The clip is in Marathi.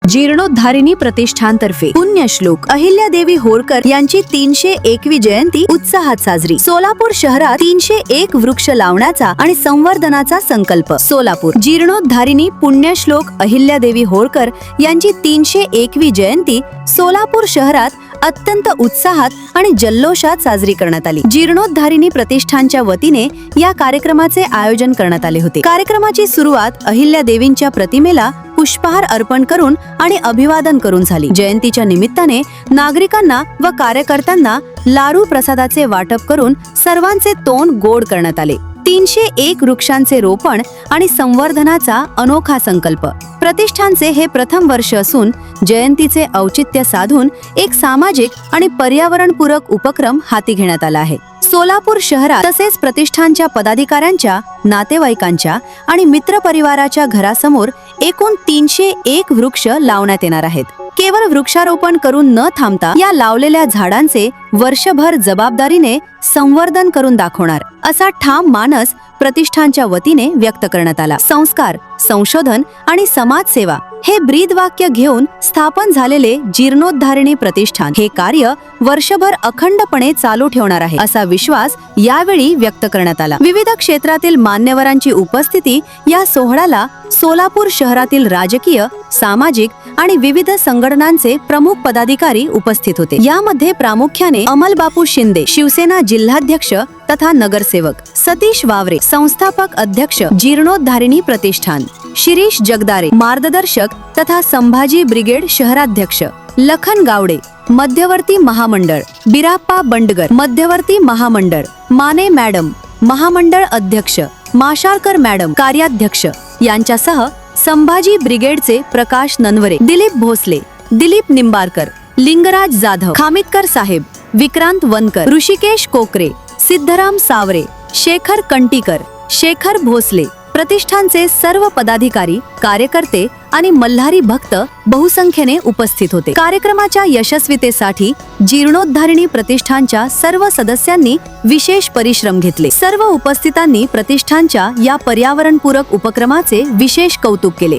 जीर्णोद्धारिणी प्रतिष्ठानतर्फे पुण्यश्लोक अहिल्यादेवी होळकर यांची 301वी जयंती उत्साहात साजरी। सोलापूर शहरात 301 वृक्ष लावण्याचा आणि संवर्धनाचा संकल्प। सोलापूर जीर्णोद्धारिणी पुण्यश्लोक अहिल्यादेवी होळकर यांची 301वी जयंती सोलापूर शहरात अत्यंत उत्साहात आणि जल्लोषात साजरी करण्यात आली। जीर्णोद्धारिणी प्रतिष्ठानच्या वतीने या कार्यक्रमाचे आयोजन करण्यात आले होते। कार्यक्रमाची सुरुवात अहिल्यादेवींच्या प्रतिमेला पुष्पहार अर्पण करून आणि अभिवादन करून झाली। जयंतीच्या निमित्ताने नागरिकांना व कार्यकर्त्यांना लाडू प्रसादाचे वाटप करून सर्वांचे तोंड गोड करण्यात आले। 301 वृक्षांचे रोपण आणि संवर्धनाचा अनोखा संकल्प। प्रतिष्ठानचे हे प्रथम वर्ष असून जयंतीचे औचित्य साधून एक सामाजिक आणि पर्यावरणपूरक उपक्रम हाती घेण्यात आला आहे। सोलापूर शहरात तसेच प्रतिष्ठानच्या पदाधिकाऱ्यांच्या, नातेवाईकांच्या आणि मित्रपरिवाराच्या घरासमोर एकूण 301 वृक्ष लावण्यात येणार आहेत। केवळ वृक्षारोपण करून न थांबता या लावलेल्या झाडांचे वर्षभर जबाबदारीने संवर्धन करून दाखवणार असा ठाम मानस प्रतिष्ठानच्या वतीने व्यक्त करण्यात आला। संस्कार, संशोधन आणि समाजसेवा हे ब्रीदवाक्य घेऊन स्थापन झालेले जीर्णोद्धारिणी प्रतिष्ठान हे कार्य वर्षभर अखंडपणे चालू ठेवणार आहे असा विश्वास यावेळी व्यक्त करण्यात आला। विविध क्षेत्रातील मान्यवरांची उपस्थिती या सोहळ्याला सोलापूर शहरातील राजकीय, सामाजिक आणि विविध संघटनांचे प्रमुख पदाधिकारी उपस्थित होते। यामध्ये प्रामुख्याने अमलबापू शिंदे, शिवसेना जिल्हाध्यक्ष तथा नगरसेवक, सतीश वावरे, संस्थापक अध्यक्ष जीर्णोद्धारिणी प्रतिष्ठान, शिरीष जगदारे, मार्गदर्शक तथा संभाजी ब्रिगेड शहराध्यक्ष, लखन गावडे, मध्यवर्ती महामंडळ, बिराप्पा बंडगर, मध्यवर्ती महामंडळ, माने मॅडम, महामंडळ अध्यक्ष, माशाळकर मॅडम, कार्याध्यक्ष यांच्यासह संभाजी ब्रिगेडचे प्रकाश ननवरे, दिलीप भोसले, दिलीप निंबारकर, लिंगराज जाधव, खामितकर साहेब, विक्रांत वनकर, ऋषिकेश कोकरे, सिद्धराम सावरे, शेखर कंटीकर, शेखर भोसले, प्रतिष्ठानचे सर्व पदाधिकारी, कार्यकर्ते आणि मल्हारी भक्त बहुसंख्येने उपस्थित होते। कार्यक्रमाच्या यशस्वीतेसाठी जीर्णोद्धारिणी प्रतिष्ठानच्या सर्व सदस्यांनी विशेष परिश्रम घेतले। सर्व उपस्थितांनी प्रतिष्ठानच्या या पर्यावरणपूरक उपक्रमाचे विशेष कौतुक केले।